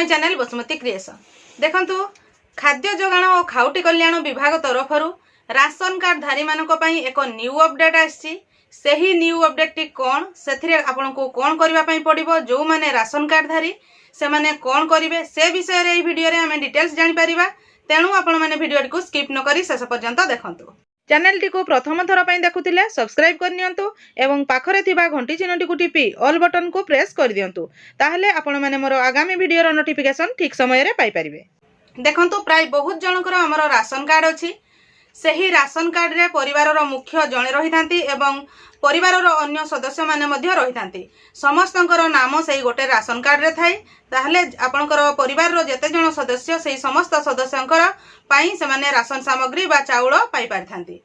My channel Basumati creation. देखंतु खाद्य जोगाण और खाउटी कल्याण विभाग तरफ राशन कार्ड धारी मानक पई एक न्यू अपडेट आछि। सेही न्यू अपडेट टी कोन सेथिरे आपनको कोन करबा पई पड़िबो, जो माने राशन कार्ड धारी से माने कोन करिवे से विषय रे वीडियो रे हमें डिटेल्स जानि परिबा। तेणु आपण माने वीडियो को स्किप न करी शेष पर्यंत देखंतु। चैनल टी को प्रथम थर पई देखुतिले सब्सक्राइब कर नियंतु एवं पाखरे थिबा घंटी चिन्हटी को टिपी ऑल बटन को प्रेस कर दियंतु, ताहले आपण माने मोर आगामी वीडियो रो नोटिफिकेशन ठीक समय रे पाई परिबे। देखंतु प्राय बहुत जनकर हमर राशन कार्ड अछि। सेही राशन कार्ड रे परिवार रो मुख्य जणे रहिथांती एवं परिवार रो अन्य सदस्य माने मध्य रहिथांती। समस्तंकर नाम सेही गोटे राशन कार्ड रे थाई। ताहले आपनकर परिवार रो जते जण सदस्य सेही समस्त सदस्यंकर पाई से माने राशन सामग्री बा चाउल पाई पारथांती।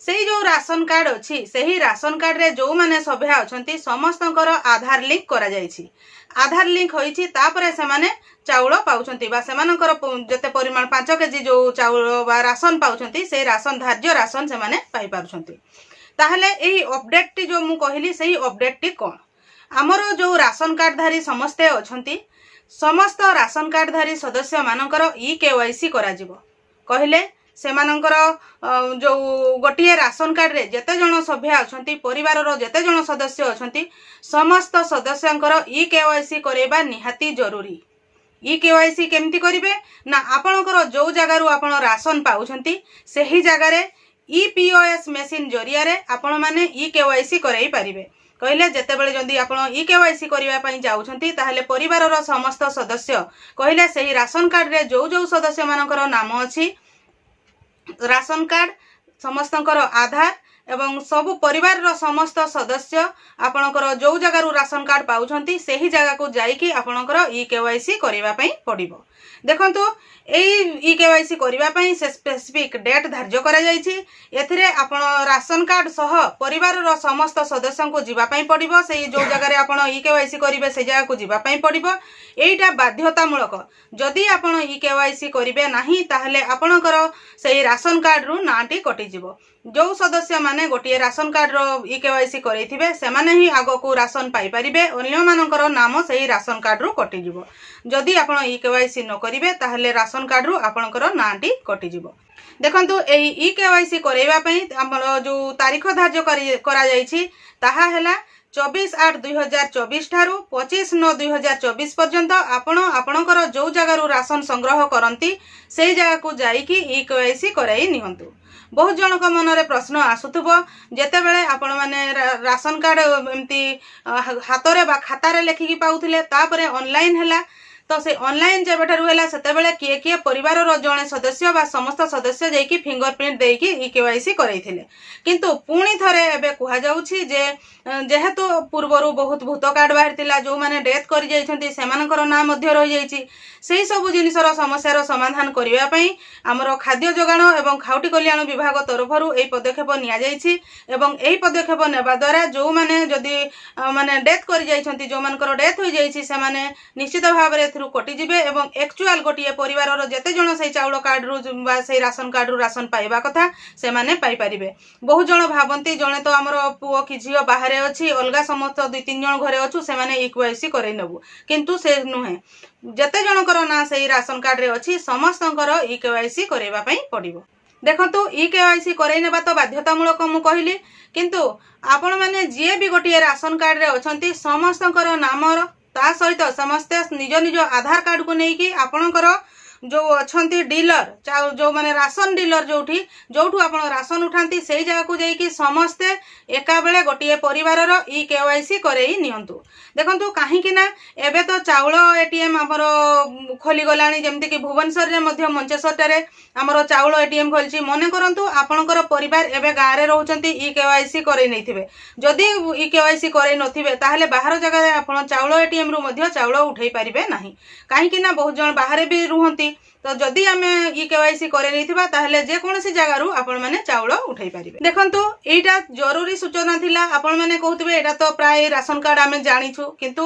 सेही जो राशन कार्ड अछि सेही राशन कार्ड रे जो माने सभ्य अछंती समस्तंकर आधार लिंक करा जायछि। आधार लिंक होईछि तापरे से माने चाउल पाउछंती बा सेमानकर जते परिमाण 5 केजी जो चाउल बा राशन पाउछंती से राशन धार्य राशन से माने पाई पाउछंती। ताहले एही अपडेट टी जो मु कहिली सेही अपडेट टी कोन हमर जो राशन कार्ड धारी समस्ते अछंती समस्त राशन कार्ड धारी सदस्य मानकर ई-केवाईसी करा जिवो। कहिले सेमानकर जो गोटिए राशन कार्ड रे जते जण सभ्य अछंती परिवार रो जते जण सदस्य अछंती समस्त सदस्यंकर ई-केवाईसी करेबा निहाती जरूरी। ई-केवाईसी केमती करिवे ना आपनकर जो जगह रु आपण राशन पाउछंती सेही जगह रे ई-पीओएस मशीन जरिया रे आपण माने ई-केवाईसी कराई परिवे। कहले जेते बेले जदी आपण ई-केवाईसी करिवा पई जाउछंती ताहले परिवार रो समस्त सदस्य कहले सेही राशन कार्ड रे जो जो सदस्य मानकर नाम अछि राशन कार्ड समस्तंकर आधार एवं सबु परिवार रो समस्त सदस्य आपनकर जो जगह रु राशन कार्ड पाउछंती सेही जगह को जाईकी आपनकर ई-केवाईसी करिवा पई पड़िबो। देखंतु एई ई-केवाईसी करिवा पई से स्पेसिफिक डेट धार्य करा जाईछि। एथिरे आपण राशन कार्ड सह परिवार रो समस्त सदस्यों को जीवा पई पड़िबो। सेही जो जगह रे आपण ई-केवाईसी करिवे से जगह को जीवा पई पड़िबो। एईटा बाध्यतामूलक। जदि आपण ई-केवाईसी करिवे नाही ताहले आपणकर सेही राशन कार्ड रु नाटी कटि जिवो। जो सदस्य माने गोटिए राशन कार्ड रो ई-केवाईसी करैथिबे से माने ही आगो को राशन पाई परिबे। अन्य मानकर नाम सेही राशन कार्ड रू कटि जिवो। जदि आपण ई-केवाईसी न करिवे ताहले राशन कार्ड रू आपणकर नाटी कटि जिवो। देखंतु एही ई-केवाईसी करैबा पई हमर जो तारीख धार्य करा जाईछि ताहा हैला 24/8/2024 ठारू 25/9/2024 पर्यंत आपण आपणकर जो जगह रु राशन संग्रह करंती सेही जगह को जाईकी ई-केवाईसी कराई नियंतु। बहुत जनक मनरे प्रश्न आसुथबो जेते बेले आपण माने राशन कार्ड एमती हातरे बा खातारे लेखिकी पाउथिले तापरे ऑनलाइन हैला तो से ऑनलाइन जेबेठारु हैला सेते बेले किए किए परिवार रो जणे सदस्य बा समस्त सदस्य जेकी फिंगरप्रिंट देकी ई-केवाईसी करैथिले। किंतु पुणी थरे एबे कुहा जाउछि जे जेहेतु पूर्वरु बहुत भूत कार्ड बाहरतिला जो माने डेथ करि जाइछंती सेमानकर नाम मध्य रहि जाइछि। सेही सब जिनिसर समस्यार समाधान करिवा पई हमरो खाद्य जोगाण एवं खाउटी कल्याण विभाग तरफरु एई पदक्षेप निया जाइछि एवं एई पदक्षेप नेबा द्वारा जो माने जदी माने डेथ करि जाइछंती जो मानकर डेथ होई जाइछि से माने निश्चित भाव रे थ्रू कटि जिवे एवं एक्चुअल गोटिए परिवार रो जते जण सेही चाउल कार्ड रु बा सेही राशन कार्ड रु राशन पाइबा कथा से माने पाई परिबे। बहुत जण भाबंती जणे तो हमरो पुओ कि झियो बाहरे अछि अलगा समस्त 2-3 जण घरे अछु से माने ई-केवाईसी करै नबु, किंतु से नुहे जते जनकर ना सेही राशन कार्ड रे अछि समस्तंकर ई-केवाईसी करैबा पई पड़िबो। देखंतु ई-केवाईसी करै नेबा तो बाध्यतामूलक मु कहिली, किंतु आपण माने जे भी गोटिए राशन कार्ड रे अछंती समस्तंकर नामर ता सहित समस्त निज निज आधार कार्ड को नेकी आपणकर जो अछंती डीलर जो माने राशन डीलर जोठू आपण राशन उठांती सेही जगह को जाईकी समस्ते एका बेले गोटिए परिवार रो ई-केवाईसी करई नियंतु। देखंतु काहे कि ना एबे तो चाउल एटीएम हमर खोली गलानी जेमति कि भुवनेश्वर रे मध्य मंचेश्वर रे हमर चाउल एटीएम खोलची। मने करंतु आपणकर परिवार एबे गाँ रे रहउचंती ई-केवाईसी करई नैथिबे। जदि ई-केवाईसी करई नथिबे ताहले बाहर जगह रे आपण चाउल एटीएम रु मध्य चाउल उठै परिबे नाही। काहे कि ना बहुत जण बाहर भी रुहंती तो जदि आमे ई-केवाईसी करे नैथिबा ताहले जे कोनोसी जगह रु आपण माने चाउल उठै परिबे। देखंतु एटा जरूरी सूचना थिला। आपण माने कहउतबे एटा तो प्राय राशन कार्ड आमे जानिछु, किंतु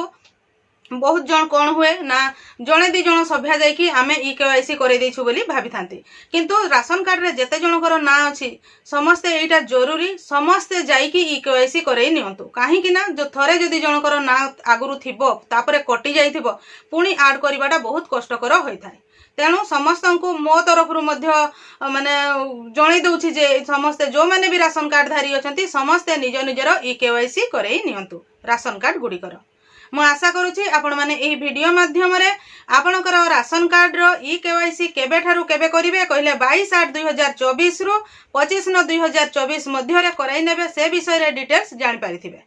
बहुत जन कौन हुए ना जड़े दी जन सभ्या जाइकी आमे ईकेवाईसी करे देइछु बोली भाबी थांती किंतु राशन कार्ड रे जेते जनकर ना अछि समस्ते एटा जरूरी समस्ते जाइकी ईकेवाईसी करे नियंतु काहे कि ना जो थरे जदी जनकर ना आगुरु थिबो तापरे कटि जाइथिबो पुनी ऐड करिबाटा बहुत कष्टकर होई थाए तेणु समस्त को मो तरफ माने जणई दउछि जे समस्ते जो माने भी राशन कार्ड धारी अछंती समस्ते निज निजर ईकेवाईसी करे नियंतु राशन कार्ड गुडिकर मु आशा करूछि आपण माने एही वीडियो माध्यम रे आपणकर राशन कार्ड रो ईकेवाईसी केबे ठारू केबे करिवे कहले 22/8/2024 रु 25/9/2024 मध्य रे कराई नेबे से विषय रे डिटेल्स जानि पारिथिबे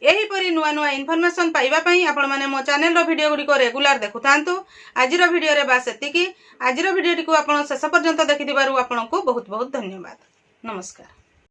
एही परी नुआ नुआ इन्फॉर्मेशन पाइबा पई आपण माने मो चैनल रो वीडियो गुडी को रेगुलर देखुतांतु आजिरो वीडियो रे बास एतिकी आजिरो वीडियो को आपण शेष पर्यंत देखिथिबारु आपण को बहुत बहुत धन्यवाद नमस्कार।